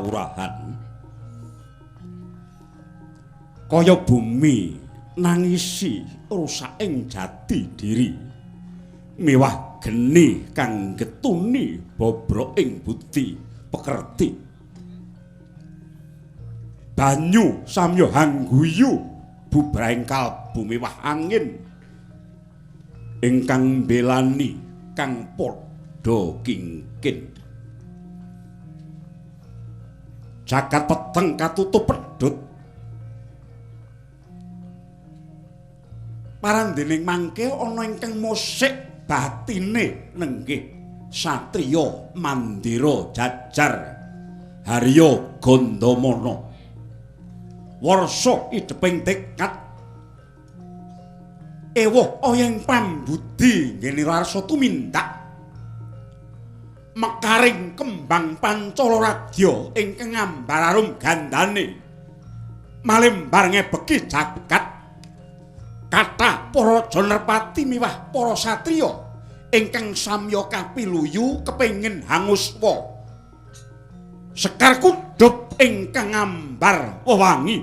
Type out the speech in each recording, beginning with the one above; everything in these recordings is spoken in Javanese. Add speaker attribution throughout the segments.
Speaker 1: kawurahan kaya bumi nangisi rusaking jati diri miwah geni kang getuni bobroking budi pekerti banyu samya hangguyu bubrahing kalbu miwah angin ingkang mbelani kang padha kingkin jagat peteng katutup pedhut parandening mangke ana ingkang musik batine nenggih satriya Mandira Jajar Harya Gandamana warsa ideping tekad ewuh oyeng pambudi ngene warsa tumindak mekaring kembang Pancalaradya ingkang ngambararum gandane malembar ngebeki jagat kathah para Janarpati miwah para satriya ingkang samya kapiluyu kepengin hanguswa sekar kudup ingkang ngambar wewangi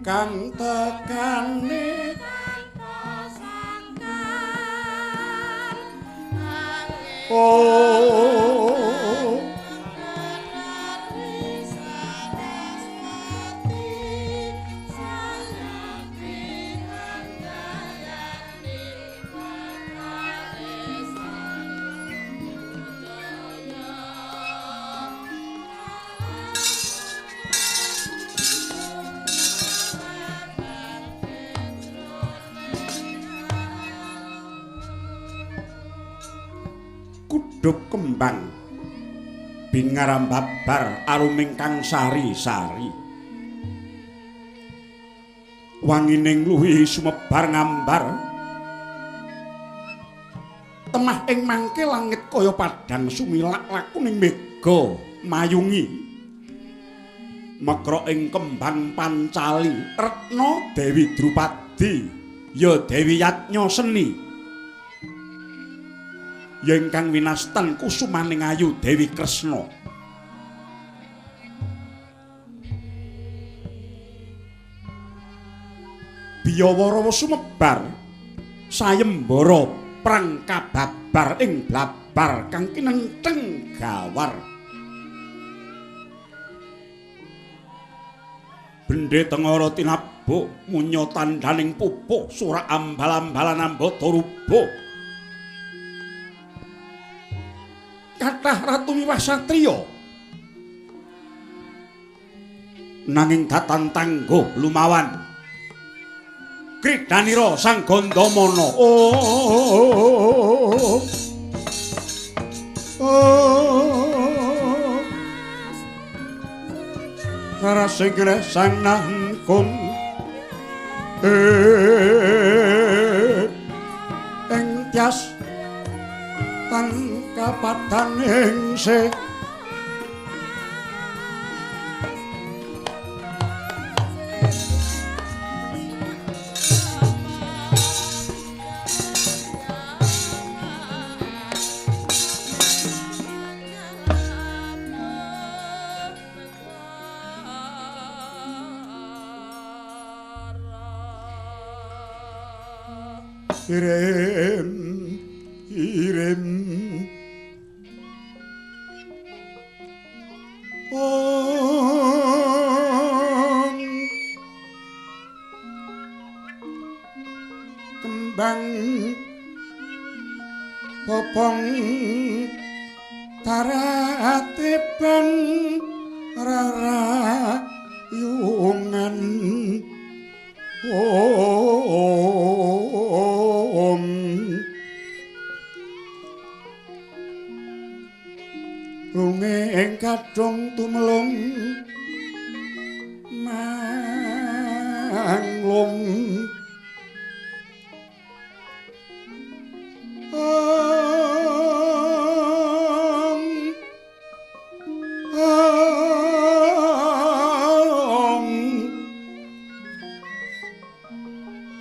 Speaker 1: kang tekane kudup kembang bingarambabar aruming kang sari-sari wangining luwi sumebar ngambar temah ing mangke langit kaya padhang sumilak lakuning mega mayungi mekra ing kembang Pancali Retna Dewi Drupadi ya Dewi Yatnya Seni ingkang winastan kusumaning ayu Dewi Kresna biyawara sumebar sayembara prang kababar ing blabar kang kinenteng gawar bendhe tengara tinabuk munya tandhaning pupuk surak ambal-ambalan ambata rubuh kathah ratu miwah satriya nanging datan tangguh lumawan kridanira sang Gandamana sarasegre sang nangkun ing tias tan kapatan ingse Irem kembang
Speaker 2: popong taratipun rarayungan runging kadung tumelung manglung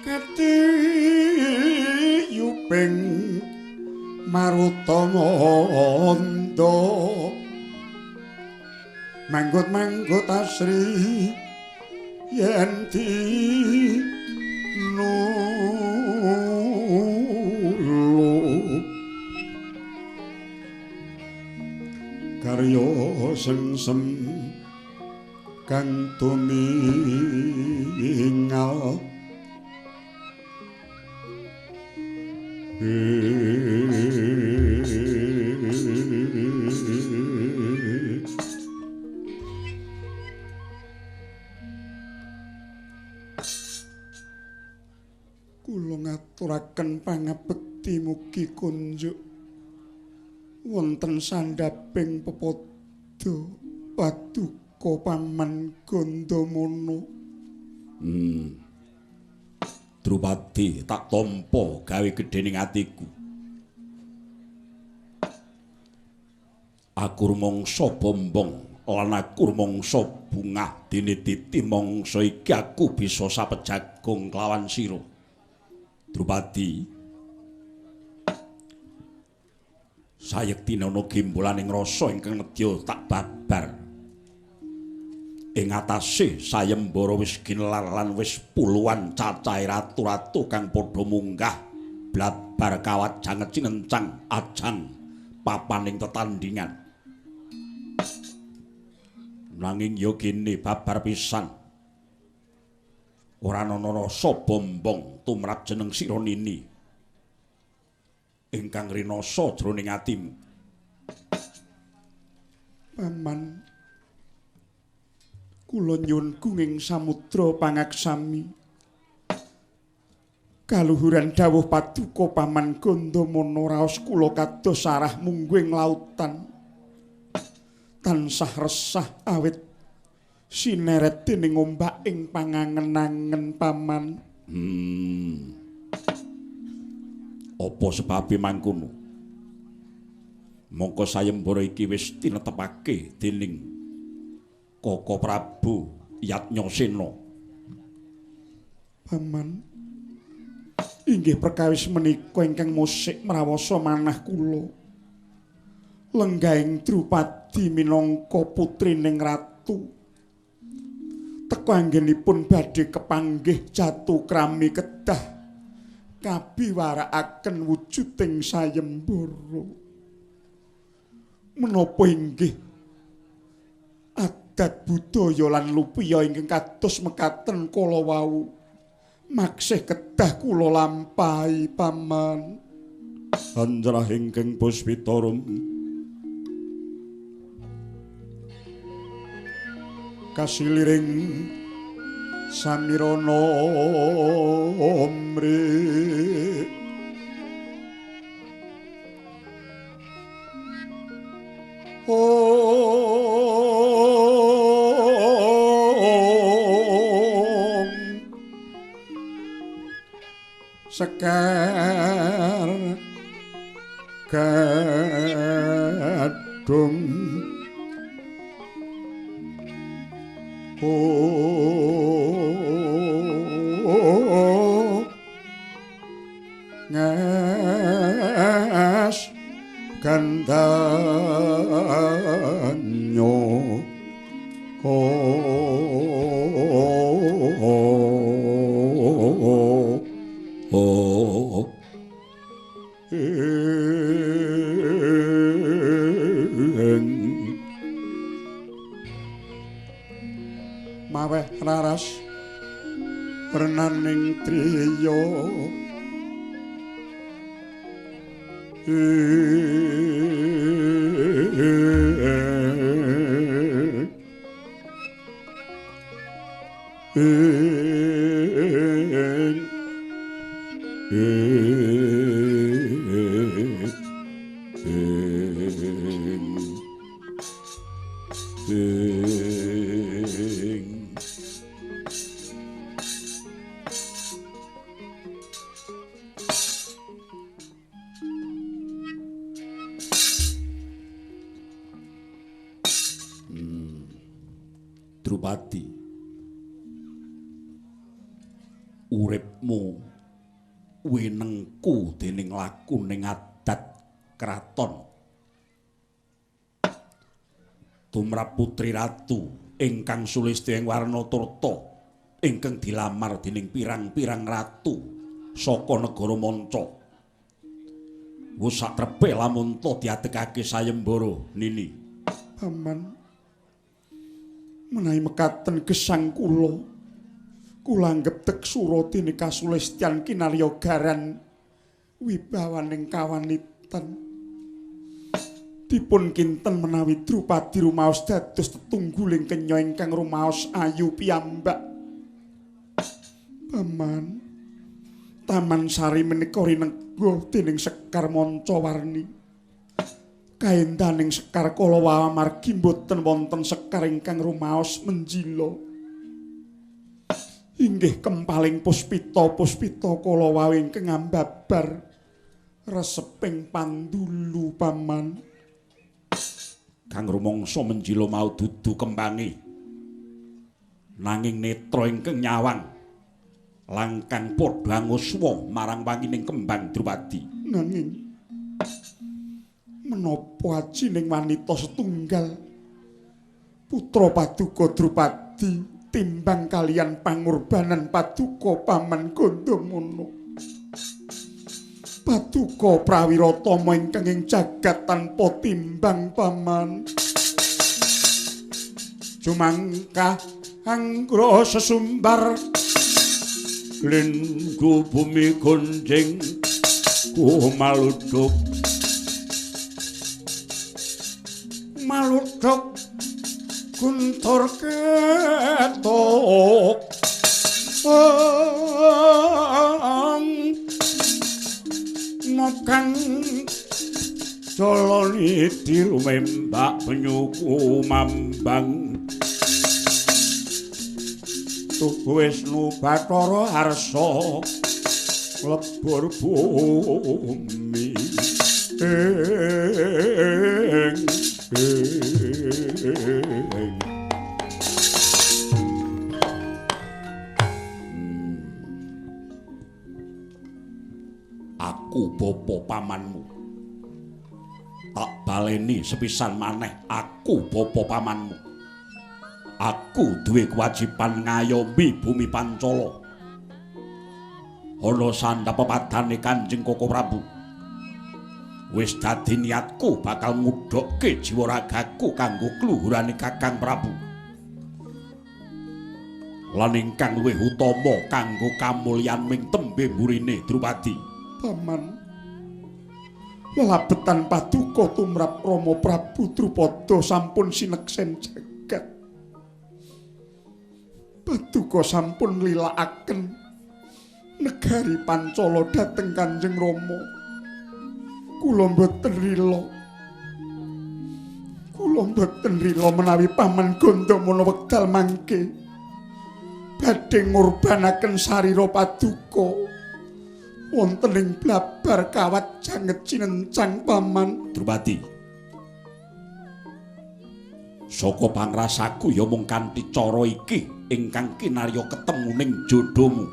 Speaker 2: kati yuping marutama anda manggut-manggut asri yen di karya sengsem kang tumingal kula ngaturaken pangabekti mugi kunjuk wonten sandhaping pepodo paduka paman Gandamana.
Speaker 1: Drupadi tak tampa gawe gedhening atiku. Aku rumangsa bombong lan aku rumangsa bungah dene titi mangsa iki aku bisa sapejagung kelawan sira. Drupadi sayektina ana gembolaning rasa ingkang nedya tak babar. Ing atase sayembara wis ginelar lan wis puluhan cacahe ratu-ratu kang padha munggah blabar kawajanget cinencang ajan papaning tetandhingan. Nanging ya kene babar pisan. Ora ana rasa bombong tumrap jeneng Sira Nini ingkang rinasa jroning atimu.
Speaker 2: Paman, kula nyuwun gunging samudra pangaksami. Kaluhuran dawuh paduka paman Gandamana raos kula kados arah mungguing lautan. Tansah resah awit sineret dening ombak ing pangangen-angen paman.
Speaker 1: Apa sebabe mangkono? Mongko sayembara iki wis tinetepake dening Kaka Prabu Yatnyasena.
Speaker 2: Paman, inggih perkawis menika ingkang musik mrawasa manah kula. Lenggahing Drupadi minangka putrining ratu. Teka anggenipun badhe kepanggih jatuh krami kedah kabiwarakaken wujuding sayembara. Menapa inggih adat budaya lan lupiya ingkang kados mekaten kala wau maksih kedah kula lampahi paman.
Speaker 1: Anjrahing Keng Puspitarum
Speaker 2: kasiliring samirana omri sekar kadung ngas gandanyo maweh raras wernaning triya
Speaker 1: Drupadi, uripmu winengku dening laku ning adat kraton. Tumrap putri ratu ingkang sulistya ing warna turta ingkang dilamar dening pirang-pirang ratu saka negara manca. Wis satrepé lamun to diatekake sayembara Nini.
Speaker 2: Paman, menawi mekaten gesang kula anggep tek suratine kasulistyan kinarya garan wibawaning kawanitan. Dipun kinten menawi Drupadi rumaos dados tetungguling kenya ingkang rumaos ayu piyambak. Paman, Taman Sari menika rinengga dening Sekar Mancawarni. Kaendaning Sekar Kalawawa margi boten wonten sekar ingkang rumaos menjila. Inggih kempaling puspita Kalawawa ingkang ambabar reseping pandulu paman.
Speaker 1: Kang rumangsa menjila mau dudu kembange. Nanging netra ingkang nyawang langkang padha nguswa marang wangining kembang Drupadi.
Speaker 2: Nanging menapa ajining wanita setunggal putra Paduka Drupadi timbang kalian pangorbanan Paduka Paman Gandamana. Paduka Prawiratama ingkang ing jagat tanpa timbang Paman. Jumangkah anggra sesumbar
Speaker 1: Linggu bumi gonjing kumaluduk
Speaker 2: maluduk guntur ketok ngokang
Speaker 1: Joloni dirumembak penyuku mambang Wisnu Bathara Harsa lebur bumi Aku bapa pamanmu tak baleni sepisan maneh aku bapa pamanmu. Aku duwe kewajiban ngayomi bumi Pancala. Ana sandhapepadane Kanjeng Koko Prabu. Wis dadi niatku bakal ngudhokke jiwa ragaku kanggo kluhurane Kakang Prabu. Lan ingkang luwih utama kanggo kamulyan ming tembe mburine Drupadi.
Speaker 2: Paman, lelabetan Paduka tumrap Rama Prabu Drupada sampun sineksen jagat. Paduka sampun nglilakaken negari Pancala dhateng Kanjeng Rama. Kula mboten rila menawi Paman Gandamana wekdal mangke badhe ngurbanaken sarira Paduka wonten ing blabar kawat janget cinencang Paman.
Speaker 1: Drupadi, saka pangrasaku ya mung kanthi cara iki ingkang kinarya ketemuning jodhomu.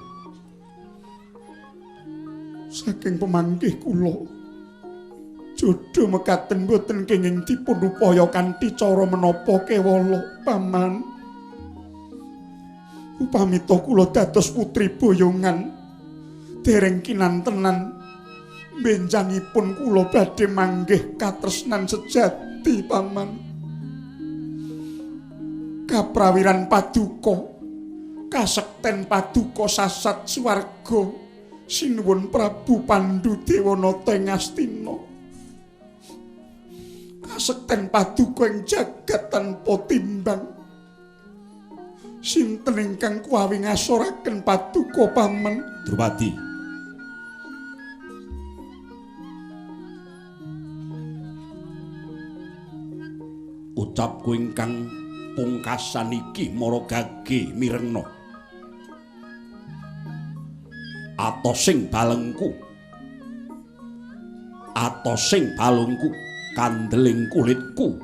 Speaker 2: Saking pemanggih kula jodho mekaten boten kenging dipun upaya kanthi cara menapa kewala Paman. Upamita kula dados putri boyongan dereng kinantenan benjangipun kula badhe manggih katresnan sejati Paman. Kaprawiran Paduka kasekten Paduka sasat swarga sinuwun Prabu Pandhu Dewanata ing Astina. kasekten paduka ing jagat tanpa timbang. Sinten ingkang kuwawi ngasoraken paduka paman?
Speaker 1: Drupadi. Ucapku ingkang pungkasan iki mara gage mirengna. Atosing balengku. Atosing balungku, kandeling kulitku,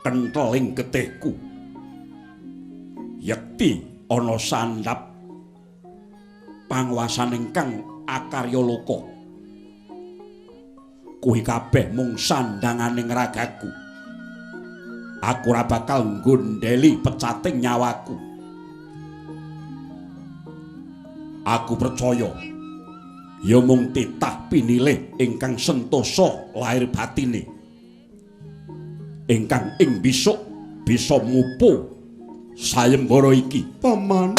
Speaker 1: kentheling getihku. Yekti ana sandhap panguwasan ingkang akarya loka. Kuwi kabeh mung sandhanganing ragaku. Aku ora bakal nggondheli pecating nyawaku. Aku percaya ya mung titah pinilih ingkang sentosa lahir batine. Ingkang ing besok bisa ngupu sayembara iki.
Speaker 2: Paman.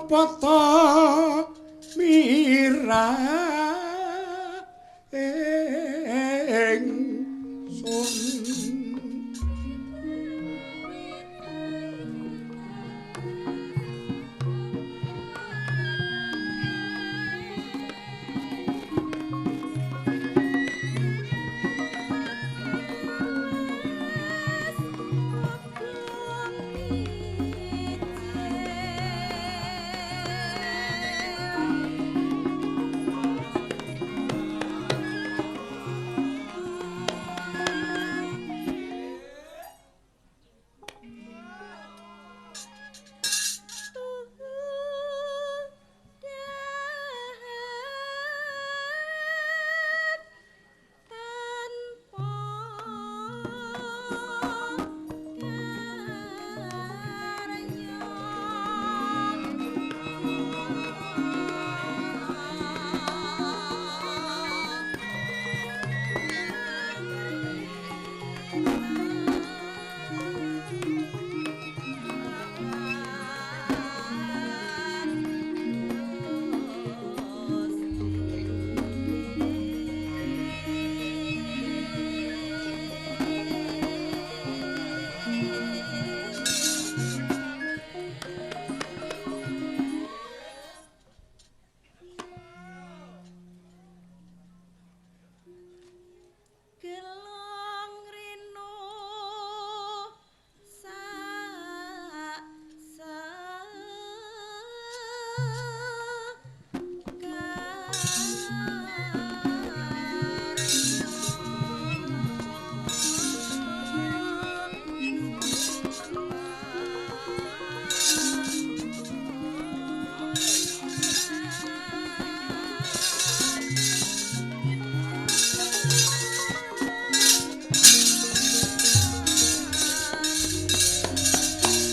Speaker 2: Pata mira ingsun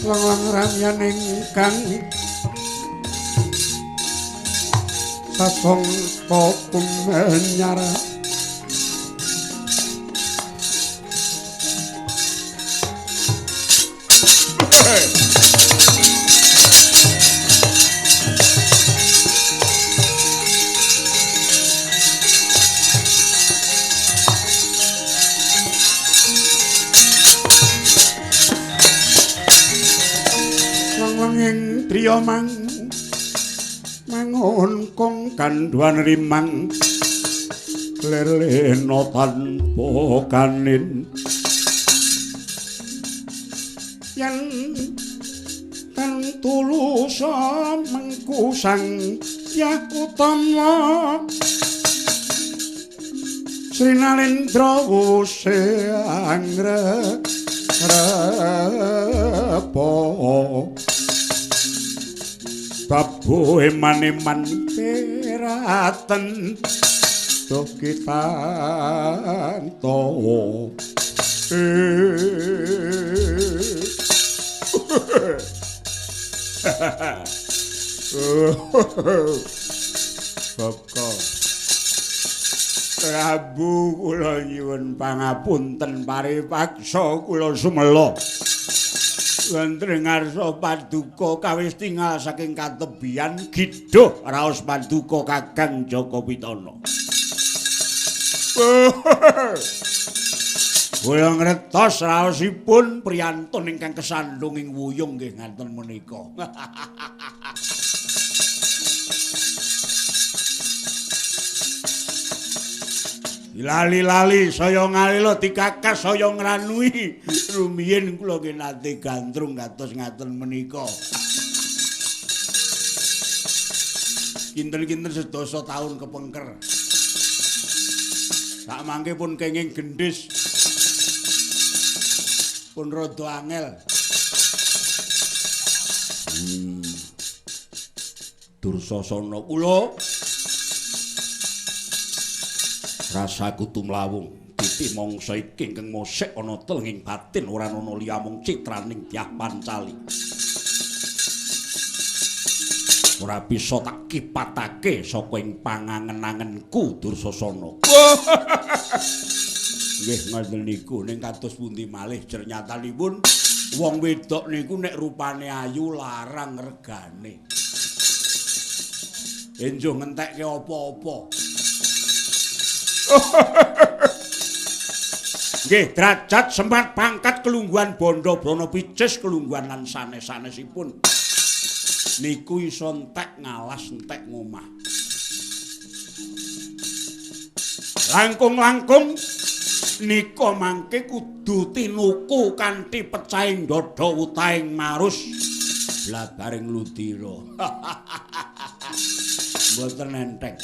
Speaker 2: Wong ramyan ingkang sasongko kumenyara mangun kong kandhuan rimang lelena tanpa kanin yen tan tulus mengku sang ya utama Sri Nalendra wuse angrepo Prabu eman-eman peraten Dokitanto Boko Prabu kula nyuwun pangapunten paripaksa kula sumela wonten ngarsa paduka kawis tinggal saking katebian gidho raos paduka Kakang Jaka Pitana. Kula ngretos raosipun priyantun ingkang kesandung ing wuyung nggih ngaten menika. Lali-lali saya ngalila dikakas saya ngranui rumiyin kula nggih nate gandrung kados ngaten menika. Kinten-kinten sedasa taun kepengker. Sak mangke pun kenging gendhis. Pun rada angel. Dursasana kula rasaku tumlawung titi mangsa iki ingkang mosek ana telenging batin ora ana liya mung citraning Dyah Pancali ora bisa tak kipatake saka ing pangangen-angenku Dursasana nggih ngoten niku ning kados pundi malih jernyatanipun wong wedok niku nek rupane ayu larang regane enjo ngentekke apa-apa nggih derajat sempat pangkat kelungguhan Bondo Brana Picis kelungguhan lan sanes-sanesipun niku iso entek ngalas entek ngomah langkung-langkung nika mangke kudu tinuku kanthi pecahing dada utahing marus blabaring ludira mboten enteng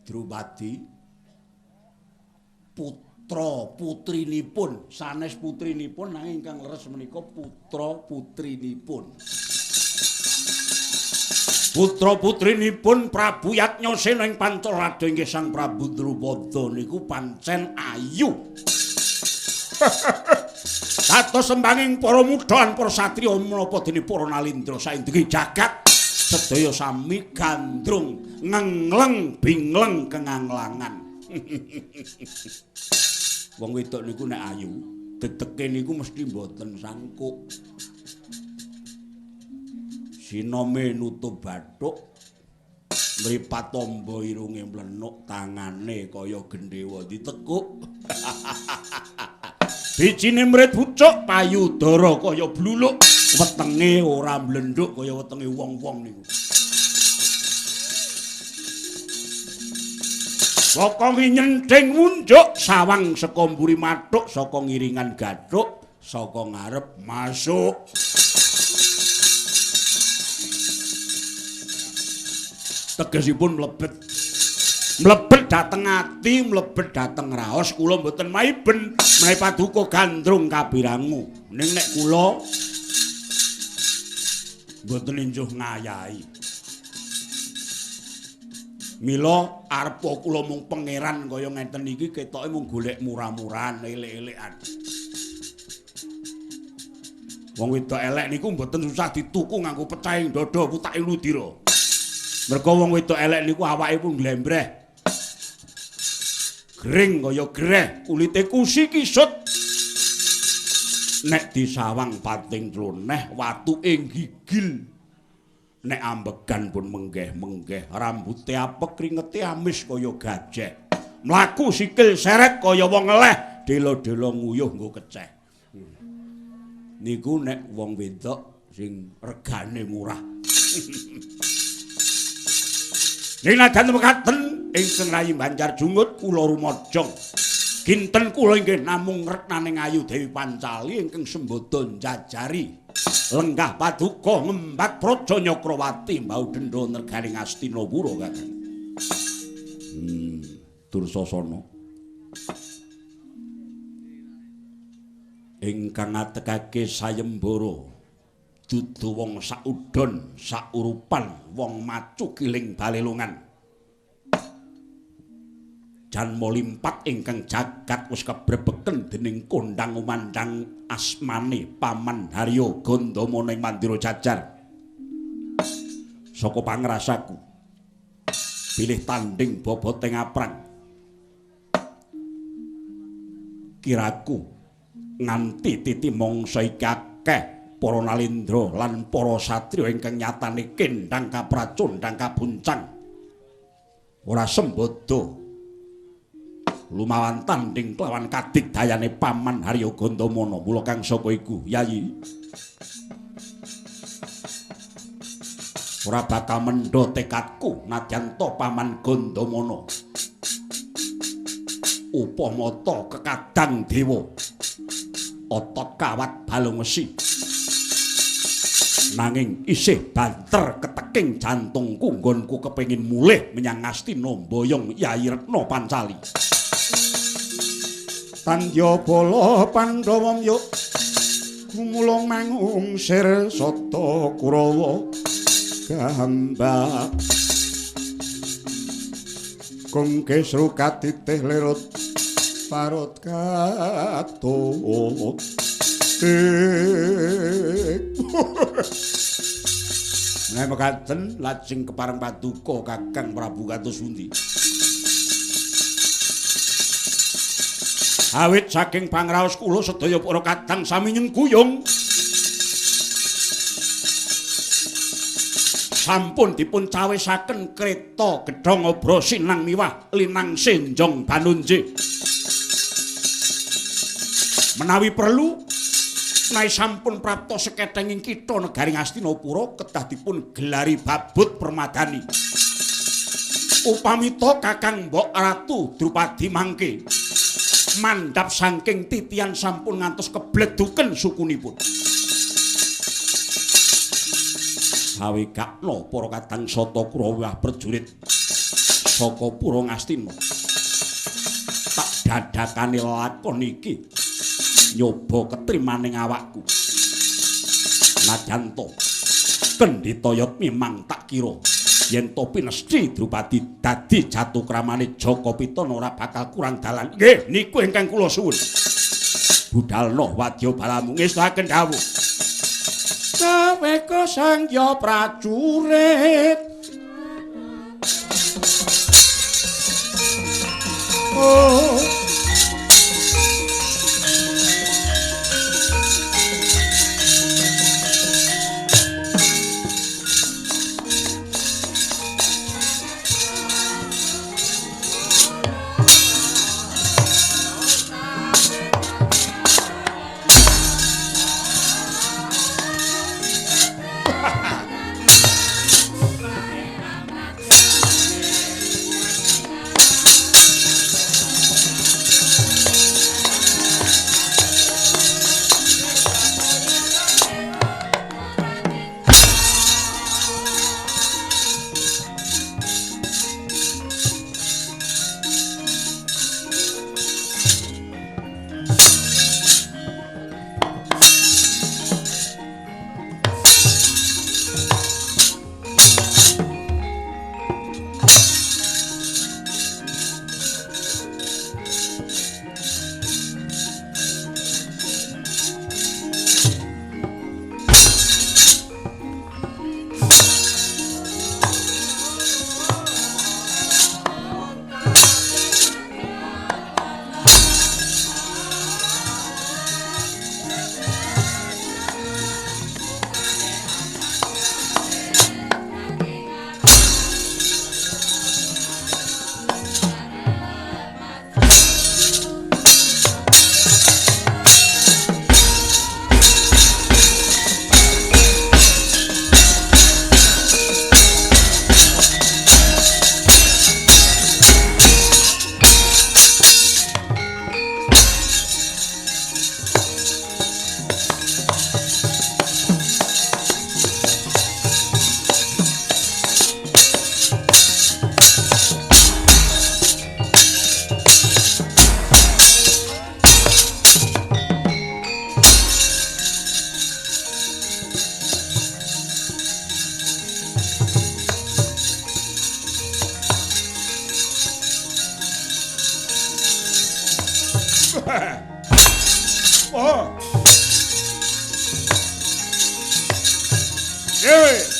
Speaker 2: Drupadi putra putrinipun sanes putrinipun nanging ingkang leres menika putra putrinipun putra putrinipun Prabu Yatnyasena ing Pancalada inggih Sang Prabu Drupada niku pancen ayu kados sembanging para mudha lan para satriya menapa dene para nalindra saindhenging jagat sedaya sami gandrung ngengleng bingleng kenganglangan. Wong wedok niku nek ayu, dedeke niku mesti mboten sangkuk. Sinome nutup bathuk, mripat tamba irunge mlenuk, tangane kaya gendhewa ditekuk. Bijine mrit pucuk, payudara kaya bluluk. Wetenge ora mlenduk kaya wetenge wong-wong niku. Saka nyenthing munjuk sawang saka mburi mathuk saka ngiringan gathuk saka ngarep masuk. Tegesipun mlebet dhateng ati, mlebet dhateng raos kula mboten maiben menawi paduka gandrung kabirangu. Ning nek kula mboten enjuh ngayahi. Mila arepa kula mung pangeran kaya ngeten iki ketoke mung golek murah-murahan elek-elekan. Wong wedok elek niku mboten susah dituku nganggo pecahing dada putake ludira. Merga wong wedok elek niku awake pun glembreh. Gering kaya greh, kulite kusi kisut. Nek disawang pating tleneh watuke gigil. Nek ambegan pun menggeh-menggeh, rambute apek kringete amis kaya gajah. Mlaku sikil seret kaya wong eleh,
Speaker 1: delo-delo nguyuh nggo keceh. Niku nek wong wedok sing regane murah. Ning najan mekaten ingkang rayi Banjar Jungut kula rumaja. Kinten kula inggih namung retnaning Ayu Dewi Pancali ingkang sembada njajari lenggah paduka ngembak praja Nyakrawati mbau dendha nerganing Astinapura Kakang. Dursasana ingkang ngatekake sayembara dudu wong saudon saurupan wong macu kiling balelungan jan molimpat ingkang jagat wis kebrebeken dening kondang umandang asmane Paman Harya Gandamana ing Mandira Jajar. Saka pangrasaku pilih tanding boboteng aprang kiraku nganti titi mangsa iki akeh para nalindra lan para satriya ingkang nyatane kendang kapracondang kabuncang ora sembada lumawan tanding kelawan kadigdayane Paman Harya Gandamana. Mula kang saka iku Yayi ora bakal mendha tekadku nadyan to Paman Gandamana upamata kekadang dewa otot kawat balung wesi nanging isih banter keteking jantungku nggonku kepengin mulih menyang Astina mboyong Yayi Retna Pancali.
Speaker 2: Tandya bala Pandhawa myuk gumulung mangung sir sata Kurawa gambak kongkesru katitih lerut parut katut
Speaker 1: Nek mekaten lajeng kepareng paduka Kakang Prabu Kartosundi. Awit saking pangraos kula sedaya para kadang sami nyengkuyung sampun dipun cawisaken kreta gedhong obro sinang miwah linang senjong banunje. Menawi perlu nai sampun prapta seketenging kitha negaring Astinapura kedah dipun gelari babut permadani. Upamita Kakang Mbok Ratu Drupadi mangke mandhap saking titian sampun ngantos kebleduken sukunipun. Sawikakna para kadang sata Kurawa prajurit saka Pura Ngastina. Tak dadakane lakon iki nyoba ketrimaning awakku. Najan to Kendhitayat memang tak kira yen to pinesti Drupadi dadi jatokramane Jaka Pitana ora bakal kurang dalan. Nggih, niku ingkang kula suwun. Budalna wadya balamu ngestaken dawuh. Saweka sangya prajurit. Oh.
Speaker 2: Oh. Dewe.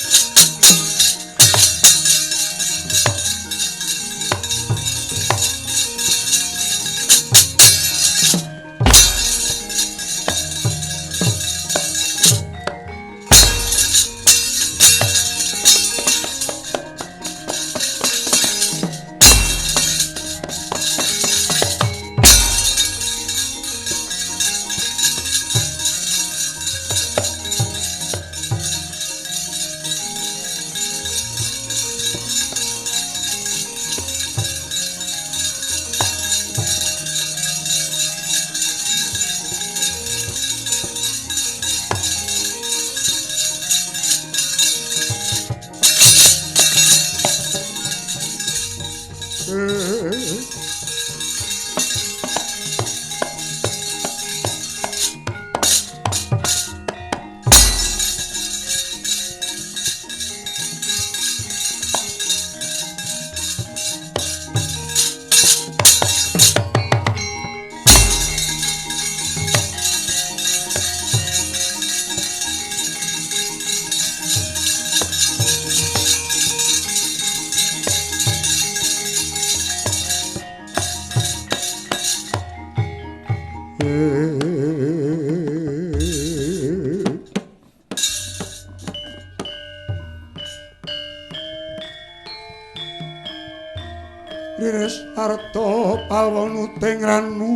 Speaker 2: Riris arta pawon uting ranu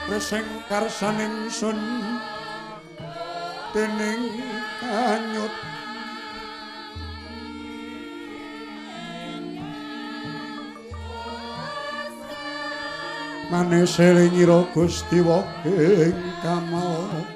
Speaker 2: Reseng karsaning sun dening kanyut manes elingira Gusti wa ing kamal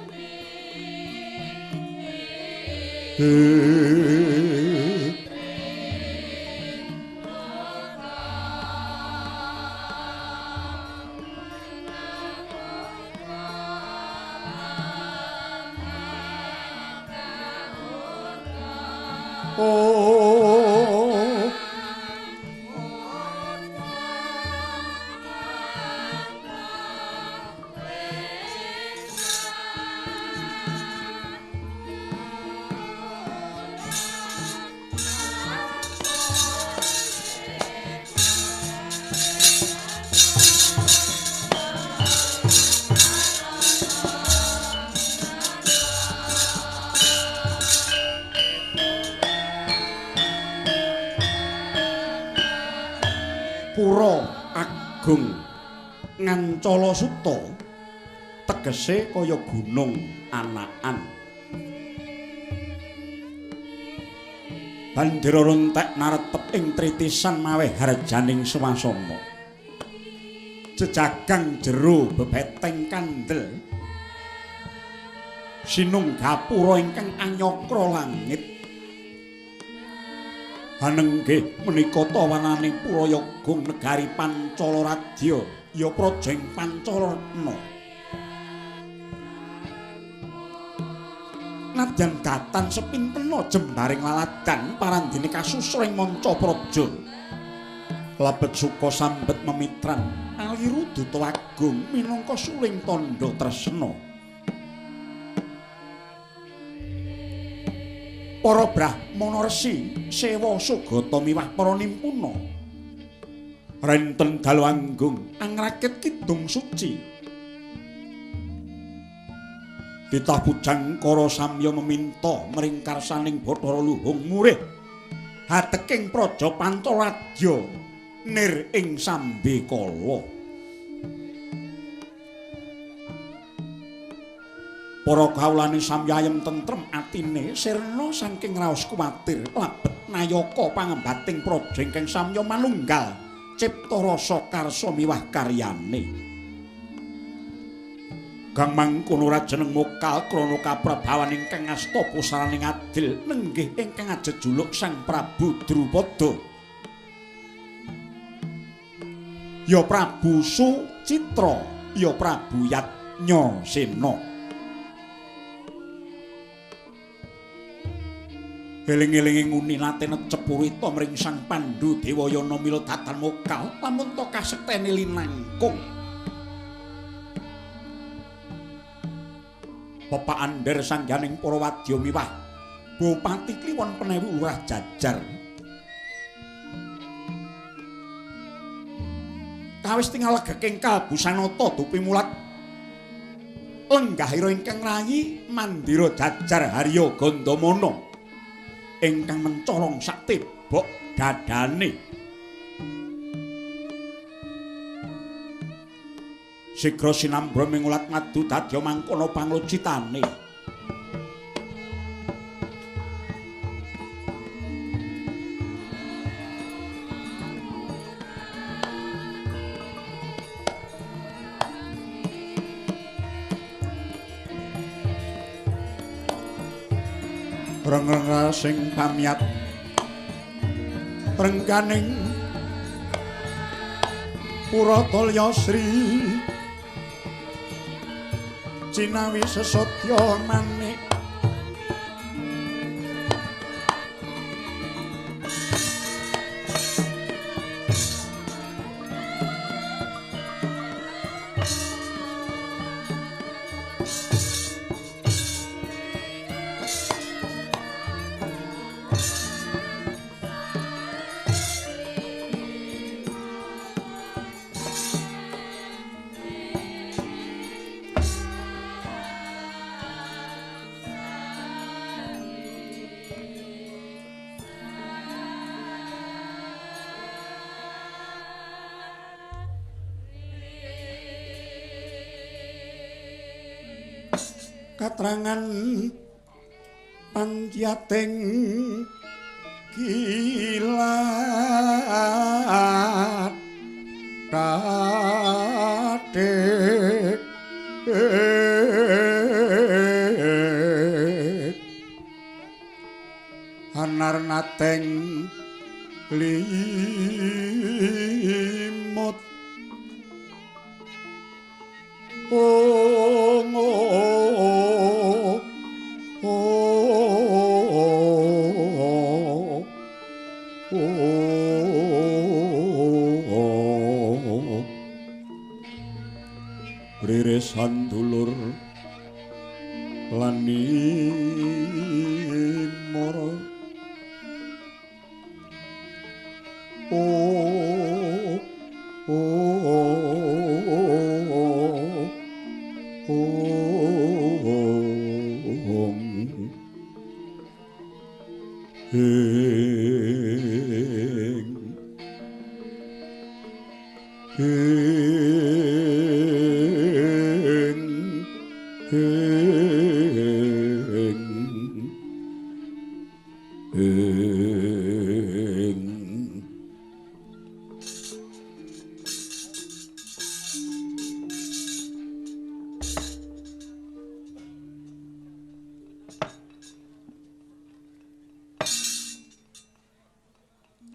Speaker 2: Pura Agung Ngancala Suta tegese kaya gunung anakan bandira rontek naretep ing tritisan maweh harjaning swasana jejagang jero bebeteng kandel sinung gapura ingkang anyakra langit hanenggih menika tawananing Purayagung negari Pancala Radya ya Projeng Pancaratna. Nadyan datan sepintena jembaring laladan parandene kasusring manca praja. Labet suka sambet memitran aliru duta agung minangka suling tandha tresna. Para brahmana resi sewa sugata miwah para nimpuna renten dalu anggung angrakit kidung suci titah bujang kara samya meminta mring karsaning Bathara Luhung murih hateking praja Pancaladya nir ing Sambekala Para kawulane samyayem tentrem atine sirna saking raos kuwatir labet nayaka pangembating praja ingkang samya manunggal cipta rasa karsa miwah karyane. Kang mangkono rajeneng mokal krana kaprabawan ingkang asta pusaraning adil nenggih ingkang ajejuluk Sang Prabu Drupada. Ya Prabu Sucitra, ya Prabu Yadnyasena. Eling-elinge nguni nate necep urita mring Sang Pandhu Dewayana mila datan mokal lamun to kasektene linangkung. Pepaan der sangganing para wadya miwah Bupati Kliwon Penewu Lurah Jajar. Kawis tinggal legeng kalbu sanata dupi mulat lenggahira ingkang rayi Mandira Jajar Harya Gandamana ingkang mencorong sak tebok dadane. Sigra sinambra mingulat madu dadya mangkono panglucitane. Rengreng sing pamiyat rengganing Puratulya Sri Cinawi sesotya manik katrangan panjating kilat kadek anar nateng limut Ririsan dulur lan nimara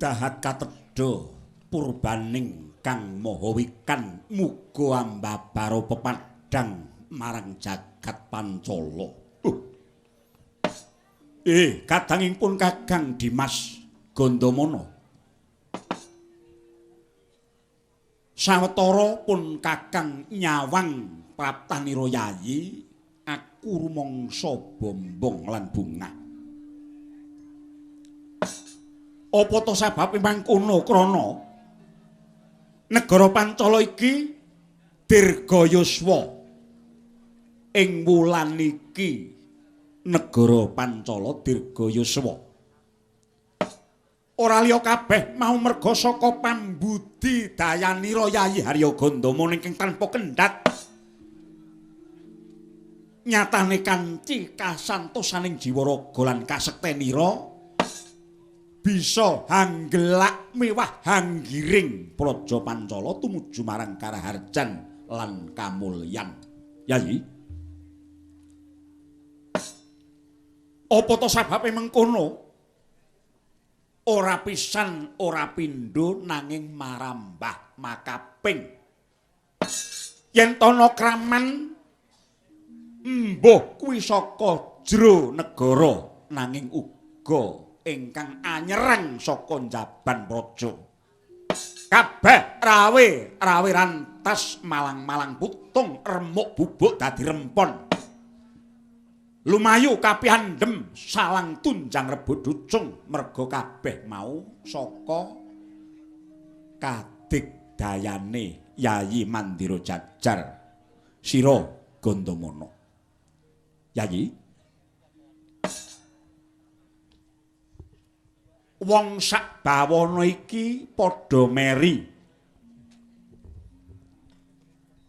Speaker 2: dahat katedha purbaning Kang Maha Wikan muga ambabaro pepadhang marang jagat Pancala. Kadangipun Kakang Dimas Gandamana. Sawetara pun Kakang Nyawang praptanira yayi, aku rumangsa bombong lan bungah. Apa to sababe mangkono krana negara Pancala iki dirgayuswa ing wulan iki negara Pancala dirgayuswa ora liya kabeh mau merga saka pambudi dayanira Yayi Harya Gandamana ingkang tanpa kendhat
Speaker 1: nyatane kanthi kasantosaning jiwa raga lan kasektenira bisa hanggelak mewah hanggiring praja Pancala tumuju marang karaharjan lan kamulyan. Yayi. Apa to sababe mengkono? Ora pisan ora pindho nanging marambah makaping. Yen tono kraman mbuh kuwi saka jero negara nanging uga ingkang anyerang saka njaban praja. Kabeh rawe rantas malang-malang putung remuk bubuk dadi rempon. Lumayu kapihandhem salang tunjang rebut ducung merga kabeh mau saka kadigdayane Yayi Mandira Jajar Sira Gandamana. Yayi wong sak bawana iki padha meri.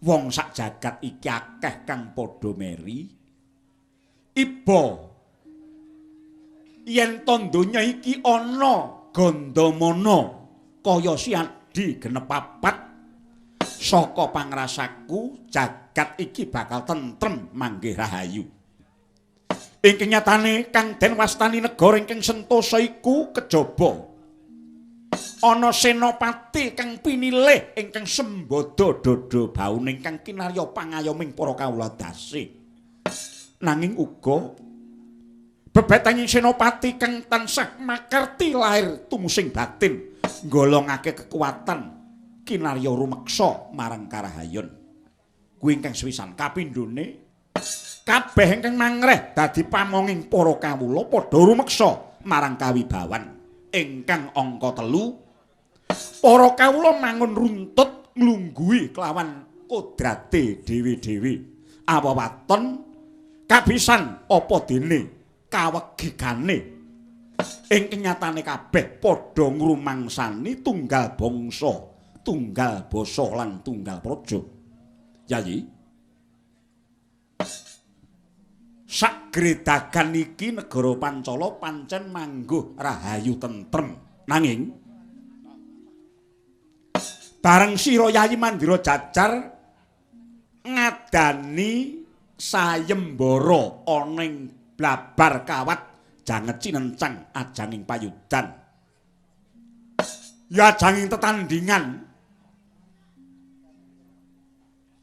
Speaker 1: Wong sak jagat iki akeh kang padha meri. Iba yen to donya iki ana Gandamana kaya siadi genep papat saka pangrasaku jagat iki bakal tentrem manggih rahayu. Ing kenyatane kang den wastani negara ingkang sentosa iku kejaba ana senopati kang pinilih ingkang sembada dada baune ingkang kinarya pangayoming para kawula dasih. Nanging uga bebetanging senopati kang tansah makarti lahir tumusing batin nggolongake kekuatan kinarya rumeksa marang karahayon. Kuwi ingkang sewisan kapindhone kabeh ingkang mangreh dadi pamonging para kawula padha rumeksa marang kawibawan ingkang angka 3. Para kawula mangun runtut nglungguhi kelawan kodrate dhewe-dhewe awawaton kabisan apa dene kawegigane ing kenyatane kabeh padha ngrumangsani tunggal bangsa, tunggal basa lan tunggal praja. Yayi sagredagan iki negara Pancala pancen mangguh rahayu tentrem nanging bareng sira Yayi Mandira Jajar ngadani sayembara ana ing blabar kawat janget cinencang ajanging payudan ya ajanging tetandhingan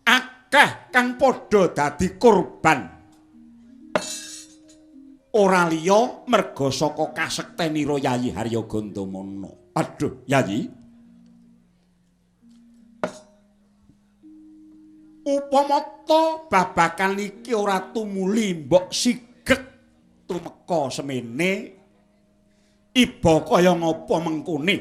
Speaker 1: akeh kang padha dadi korban ora liya merga saka kasektenira Yayi Harya Gandamana. Aduh Yayi upamata babakan iki ora tumuli mbok sigek tumeka semene iba kaya ngapa mengkune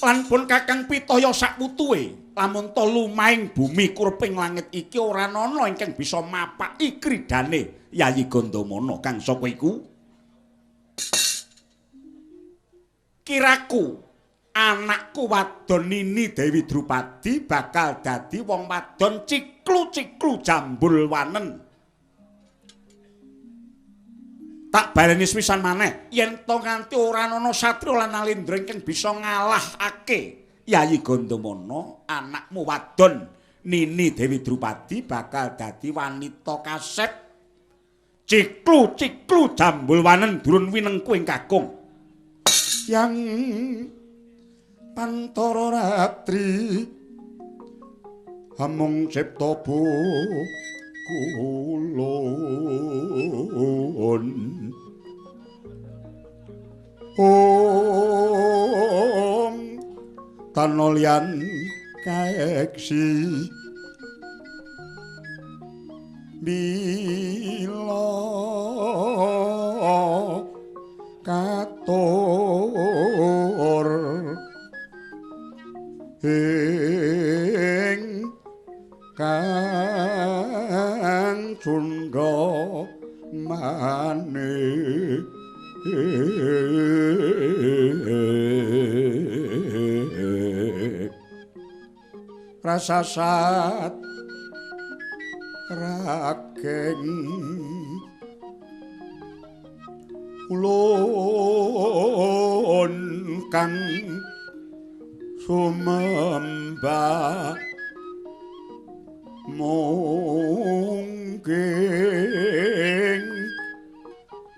Speaker 1: lan pun Kakang Pitaya sakputuhe lamun to lumahing bumi kurping langit iki ora ana ingkang bisa mapaki kridane Yayi Gandamana kang saka iku kiraku anakku wadon Nini Dewi Drupadi bakal dadi wong wadon ciklu-ciklu jambul wanen. Tak baleni sepisan maneh yen to nganti ora ana satria lan alendra ingkang bisa ngalahake Yayi Gandamana, anakmu wadon Nini Dewi Drupadi bakal dadi wanita kasep ciklu-ciklu jambul wanen durun winengku ing kakung. Yang Pantara Ratri amung cipta kulon Om tanolian kaeksi bila kator ing kang cundha maneh prasasat
Speaker 2: ageng ulun kang sumembah mungging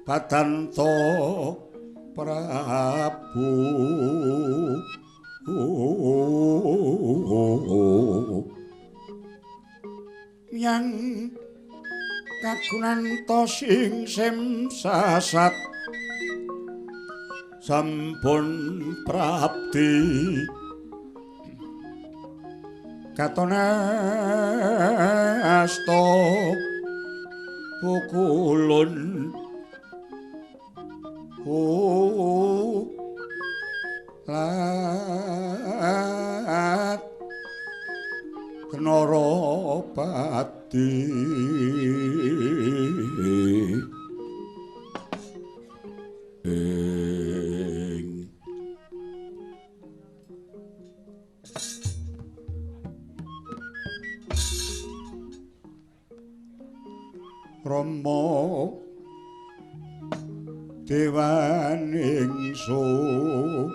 Speaker 2: Batanto Prabu yang kagunanto sing semsasat sampun prapti katonasta pukulun lat Knaropati Rama dewaning sun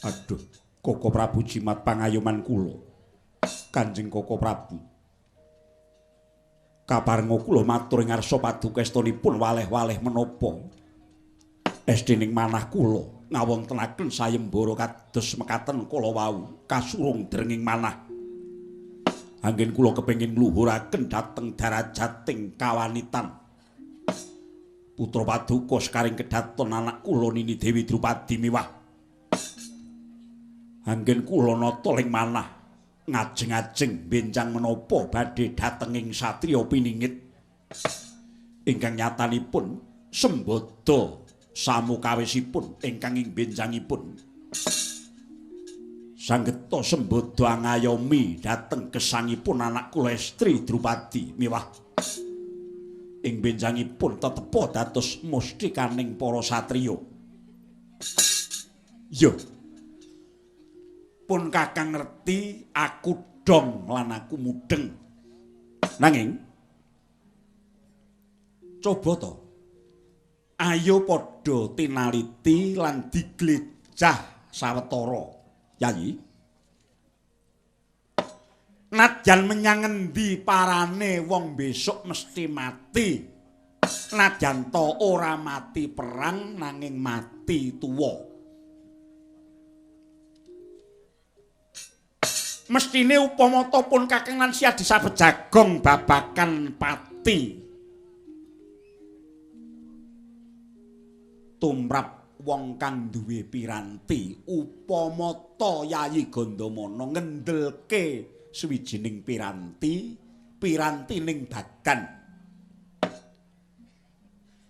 Speaker 1: Aduh, Koko Prabu jimat pangayoman kula. Kanjeng Koko Prabu. Kaparenga kula matur ing ngarsa padukestunipun waleh-waleh menapa. Esthening manah kula ngawontenaken sayembara kados mekaten kala wau kasurung drenging manah. Anggen kula kepengin ngluhuraken dhateng darajating kawanitan. Putra Paduka sekaring kedaton anak kula Nini Dewi Drupadi miwah. Anggen kula nata ing manah ngajeng-ajeng benjang menapa badhe dhateng ing satriya piningit ingkang nyatanipun sembada samukawisipun ingkang ing benjangipun sanggeta sembada ngayomi dhateng gesangipun anak kula Estri Drupadi miwah ing benjangipun tetepa dados mustikaning para satriya. Yo pun kakang ngerti aku dong lan aku mudeng. Nanging coba to ayo padha tinaliti lan diglejah sawetara Yayi. Nadyan menyang endi parane wong besok mesti mati. Nadyan to ora mati perang nanging mati tuwa. Mestine upamata pun kakang lan siya disabejagong babakan pati tumrap wong kang duwe piranti upamata Yayi Gandamana ngendelke swijining piranti ning dagan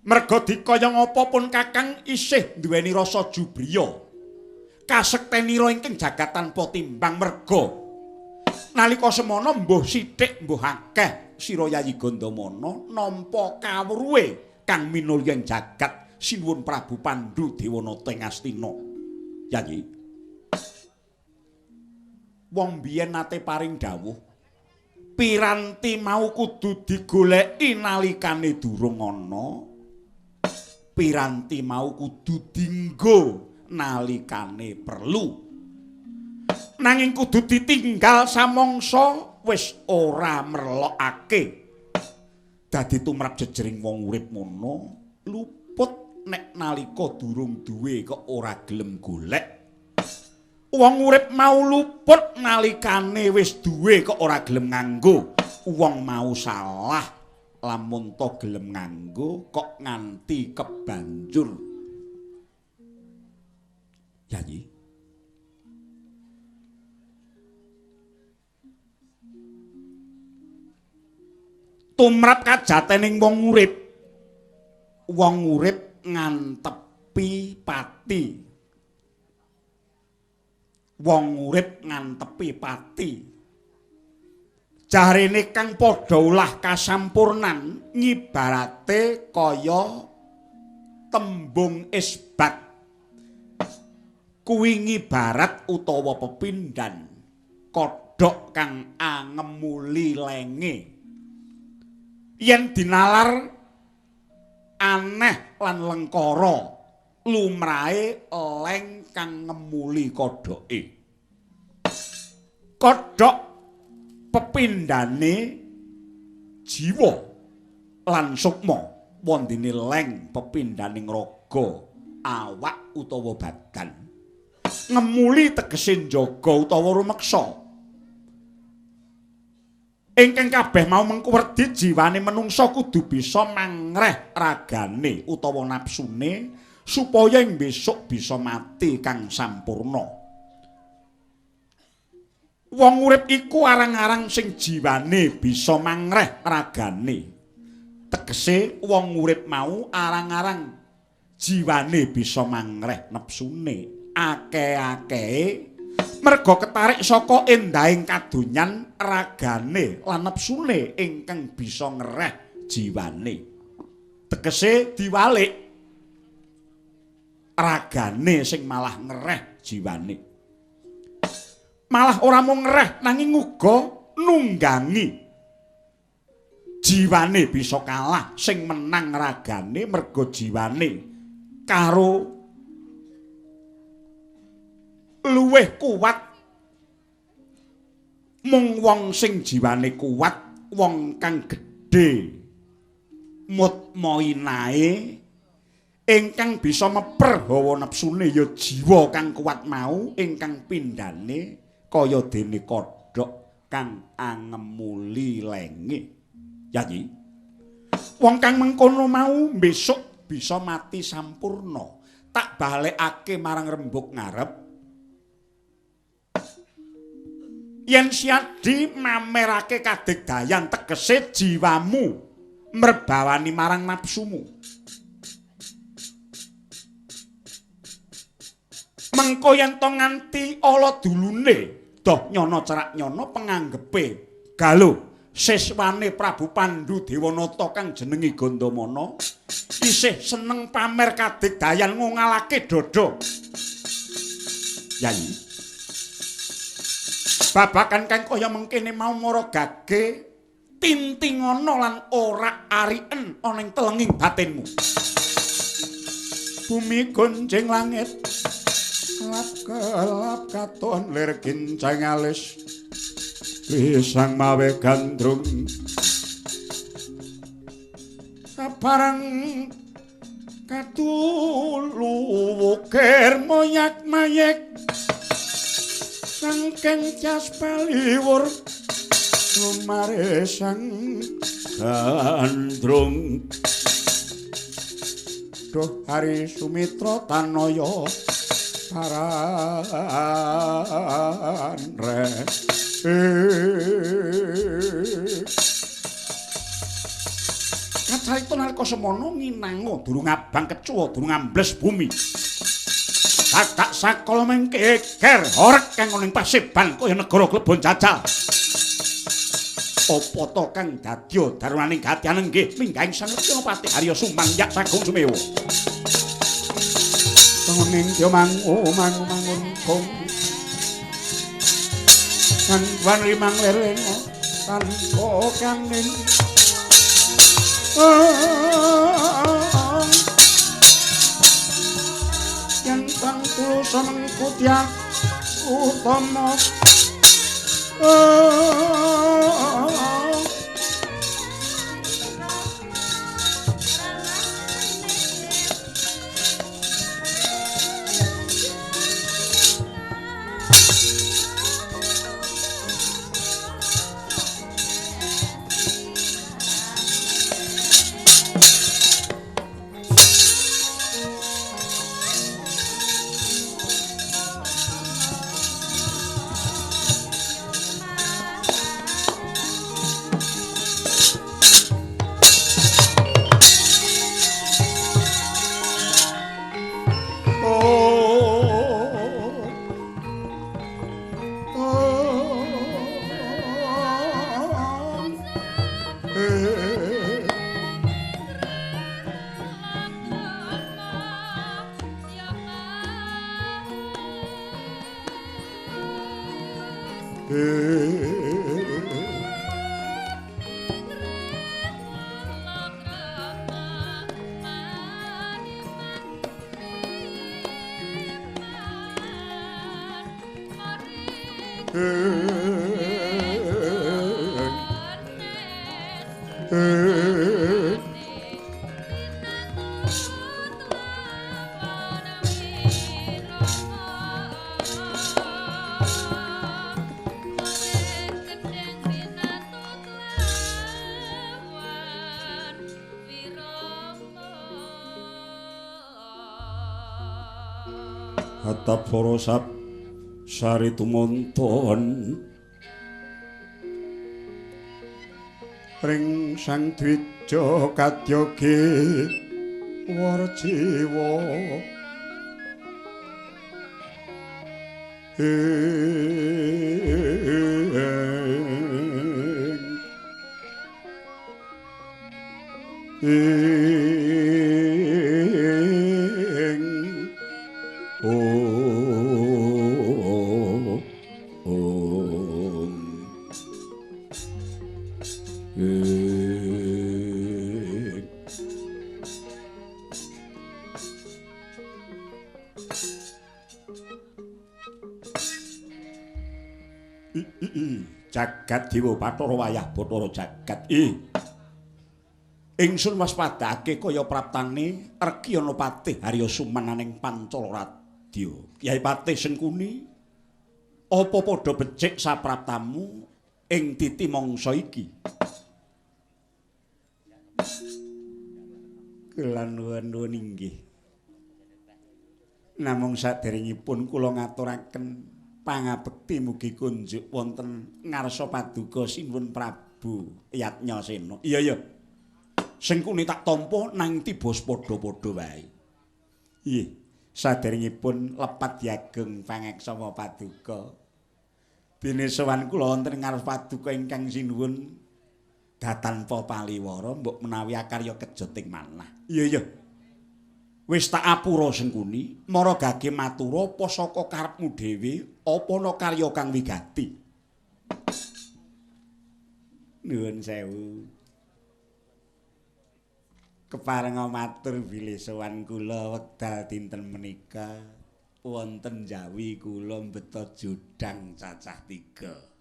Speaker 1: merga dikaya ngapa pun kakang isih duweni rasa jubriya kasektenira ingkang jagat tanpa timbang merga nalika semana mbuh sithik mbuh akeh sira Yayi Gandamana nampa kawruhe kang minulya ing jagat sinuwun Prabu Pandhu Dewanata ing Astina. Yayi wong biyen nate paring dawuh piranti mau kudu digoleki nalikane durung ana piranti mau kudu dienggo nalikane perlu nanging kudu ditinggal samangsa wis ora merlokake dadi tumrap jejering wong urip mono luput nek nalika durung duwe kok ora gelem golek wong urip mau luput nalikane wis duwe kok ora gelem nganggo wong mau salah lamun to gelem nganggo kok nganti kebanjur. Yayi tumrap kajatening wong urip
Speaker 2: wong urip ngantepi pati. Wong urip ngantepi pati. Jarene kang padha ulah kasampurnan ngibarate kaya tembung isbat. Kuwi ngibarat utawa pepindhan kodhok kang angemuli lenge. Yen dinalar aneh lan lengkara lumrahe leng kang ngemuli kodhoke. Kodhok pepindhane jiwa lan sukma wondene leng pepindhaning raga awak utawa badan. Ngemuli tegese njaga utawa rumeksa. Ingkang kabeh mau mengkuwerdi jiwane menungsa kudu bisa mangreh ragane utawa napsune supaya ing besok bisa mati kang sampurna. Wong urip iku arang-arang sing jiwane bisa mangreh ragane. Tegese wong urip mau arang-arang jiwane bisa mangreh nepsune. Akeh-akehe merga ketarik saka endahing kadonyan ragane lan nepsune ingkang bisa ngereh jiwane. Tegese diwalik ragane sing malah ngereh jiwane. Malah ora mung ngereh nanging uga nunggangi jiwane bisa kalah sing menang ragane merga jiwane karo luwih kuat. Mung wong sing jiwane kuat, wong kang gedhe mutmainae ingkang bisa meper hawa nepsune ya jiwa kang kuat mau ingkang pindhane kaya dene kodhok kang angemuli lenge. Yayi. Wong kang mengkono mau besok bisa mati sampurna. Tak balekake marang rembug ngarep. Yen siadi mamerake kadegdayan tegese jiwamu merbawani marang nafsumu. Mengko yen to nganti ala dulune doh nyono cerak nyono penganggepe galuh siswane Prabu Pandhu Dewanata kang jenengi Gandamana isih seneng pamer kadegdayan ngungalake dada. Yayi. Babakan kang kaya mengkene mau mara gage tintingono lan ora arien ana ing telenging batinmu. Bumi gonjeng langit kelap katon lir kincang alis pisang mawe gandrung sabarang katulu wukir moyak mayek sangkeng jas paliwur lumaresang gandrung doh hari Sumitra Tanaya paran re kacarita nalika semana nginango durung abang kecuwa durung ambles bumi. Tak sakala mengke ger horek kang ana ing Paseban kaya negara klebon jajal. Apa to kang dadya darmaning gatihan nggih minggahing Sang Senopati Arya Sumangyak Sagung Sumewa. Tenging yo mangun kong. Kan wan rimang lerengo tanpa kaning. Yang kang tulus mengkutiak utama
Speaker 1: Hatap porosap sari tumonton
Speaker 2: ring sang dwija kadyoge warjiwa
Speaker 1: jagat dewa Bathara wayah Bathara jagat ingsun waspadake kaya praptane Rekyana Patih Harya Sumananing Pancalaradya Kyai Patih Sengkuni apa padha becik sapraptamu ing titi mangsa iki kula nuwun inggih namung saderengipun kula ngaturaken pangabekti mugi kunjuk wonten ngarsa paduka Sinuwun Prabu Yatnyasena. Iya. Sengkuni tak tampa nang tibos padha-padha wae. Nggih, saderengipun lepat diageng pangaksama paduka. Dene sowan kula wonten ngarsa paduka ingkang sinuwun datanpa paliwara mbok menawi akarya kejoting manah. Iya. Wis tak apura Sengkuni, maragake matura apa saka karepmu dhewe apa ana karya kang wigati. Nuwun sewu. Keparenga matur bilih sowan kula wekdal dinten menika wonten jawi kula mbeta jodang cacah 3.